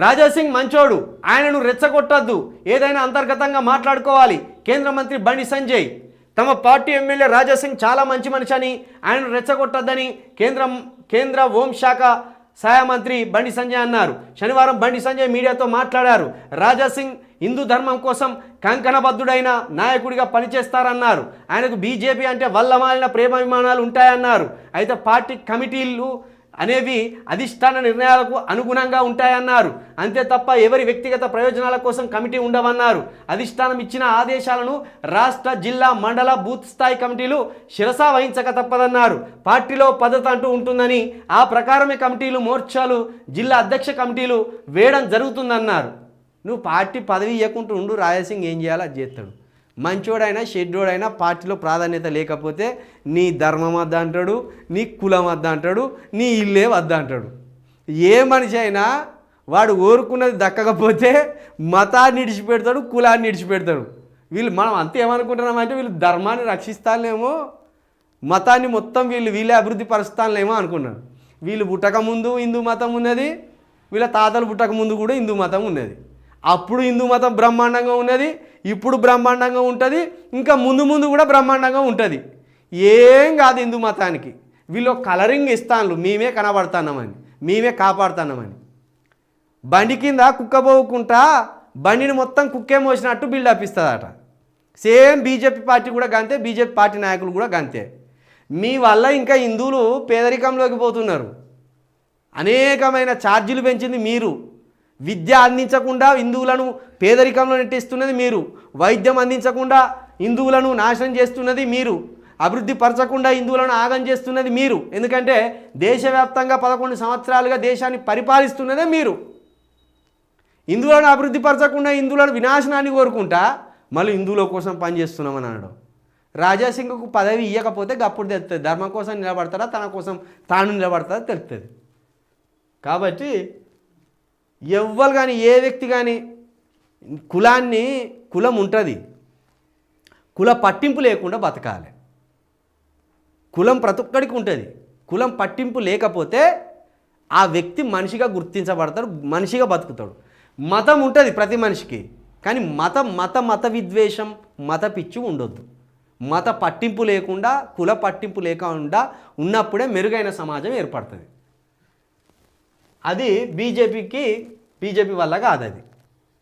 రాజాసింగ్ మంచోడు, ఆయనను రెచ్చగొట్టద్దు, ఏదైనా అంతర్గతంగా మాట్లాడుకోవాలి. కేంద్ర మంత్రి బండి సంజయ్ తమ పార్టీ ఎమ్మెల్యే రాజాసింగ్ చాలా మంచి మనిషి అని, ఆయనను రెచ్చగొట్టద్దని కేంద్ర హోంశాఖ సహాయ మంత్రి బండి సంజయ్ అన్నారు. శనివారం బండి సంజయ్ మీడియాతో మాట్లాడారు. రాజాసింగ్ హిందూ ధర్మం కోసం కంకణబద్ధుడైన నాయకుడిగా పనిచేస్తారన్నారు. ఆయనకు బీజేపీ అంటే వల్లమాలిన ప్రేమాభిమానాలు ఉంటాయన్నారు. అయితే పార్టీ కమిటీలు అనేవి అధిష్టాన నిర్ణయాలకు అనుగుణంగా ఉంటాయన్నారు. అంతే తప్ప ఎవరి వ్యక్తిగత ప్రయోజనాల కోసం కమిటీ ఉండవన్నారు. అధిష్టానం ఇచ్చిన ఆదేశాలను రాష్ట్ర, జిల్లా, మండల, బూత్ స్థాయి కమిటీలు శిరసా వహించక తప్పదన్నారు. పార్టీలో పద్ధతి అంటూ ఉంటుందని, ఆ ప్రకారమే కమిటీలు, మోర్చాలు, జిల్లా అధ్యక్ష కమిటీలు వేయడం జరుగుతుందన్నారు. నువ్వు పార్టీ పదవి ఇవ్వకుండా ఉండు, రాజాసింగ్ ఏం చేయాలో అది చేస్తాడు. మంచోడైనా షెడ్డోడైనా పార్టీలో ప్రాధాన్యత లేకపోతే నీ ధర్మం వద్ద అంటాడు, నీ కులం వద్ద అంటాడు, నీ ఇల్లే వద్ద అంటాడు. ఏ మనిషి అయినా వాడు కోరుకున్నది దక్కకపోతే మతాన్ని విడిచిపెడతాడు, కులాన్ని విడిచిపెడతాడు. మనం అంతే ఏమనుకుంటున్నామంటే వీళ్ళు ధర్మాన్ని రక్షిస్తానేమో, మతాన్ని మొత్తం వీళ్ళే అభివృద్ధి పరుస్తానేమో అనుకున్నారు. వీళ్ళు పుట్టకముందు హిందూ మతం ఉన్నది, వీళ్ళ తాతలు పుట్టకముందు కూడా హిందూ మతం ఉన్నది. అప్పుడు హిందూ మతం బ్రహ్మాండంగా ఉన్నది, ఇప్పుడు బ్రహ్మాండంగా ఉంటుంది, ఇంకా ముందు ముందు కూడా బ్రహ్మాండంగా ఉంటుంది. ఏం కాదు హిందూ మతానికి. వీళ్ళు కలరింగ్ ఇస్తాను, మేమే కనబడుతున్నామని, మేమే కాపాడుతున్నామని. బండి కింద కుక్క పోవుకుంటా బండిని మొత్తం కుక్కే మోసినట్టు బిల్డప్ ఇస్తుందట. సేమ్ బీజేపీ పార్టీ కూడా గంతే, బీజేపీ పార్టీ నాయకులు కూడా గంతే. మీ వల్ల ఇంకా హిందువులు పేదరికంలోకి పోతున్నారు. అనేకమైన ఛార్జీలు పెంచింది మీరు. విద్య అందించకుండా హిందువులను పేదరికంలో నెట్టిస్తున్నది మీరు. వైద్యం అందించకుండా హిందువులను నాశనం చేస్తున్నది మీరు. అభివృద్ధి పరచకుండా హిందువులను ఆగం చేస్తున్నది మీరు. ఎందుకంటే దేశవ్యాప్తంగా 11 సంవత్సరాలుగా దేశాన్ని పరిపాలిస్తున్నదే మీరు. హిందువులను అభివృద్ధి పరచకుండా హిందువులను వినాశనాన్ని కోరుకుంటా మళ్ళీ హిందువుల కోసం పనిచేస్తున్నామని అనడం. రాజాసింగ్కు పదవి ఇవ్వకపోతే అప్పుడు తెలుస్తుంది ధర్మం కోసం నిలబడతాడా, తన కోసం తాను నిలబడతాడా తెలుస్తుంది. కాబట్టి ఎవ్వరు కానీ, ఏ వ్యక్తి కానీ కులం ఉంటుంది, కుల పట్టింపు లేకుండా బతకాలి. కులం ప్రతి ఒక్కడికి ఉంటుంది. కులం పట్టింపు లేకపోతే ఆ వ్యక్తి మనిషిగా గుర్తించబడతాడు, మనిషిగా బతుకుతాడు. మతం ఉంటుంది ప్రతి మనిషికి, కానీ మత విద్వేషం, మత పిచ్చి ఉండొద్దు. మత పట్టింపు లేకుండా, కుల పట్టింపు లేకుండా ఉన్నప్పుడే మెరుగైన సమాజం ఏర్పడుతుంది. అది బీజేపీ వల్ల కాదు. అది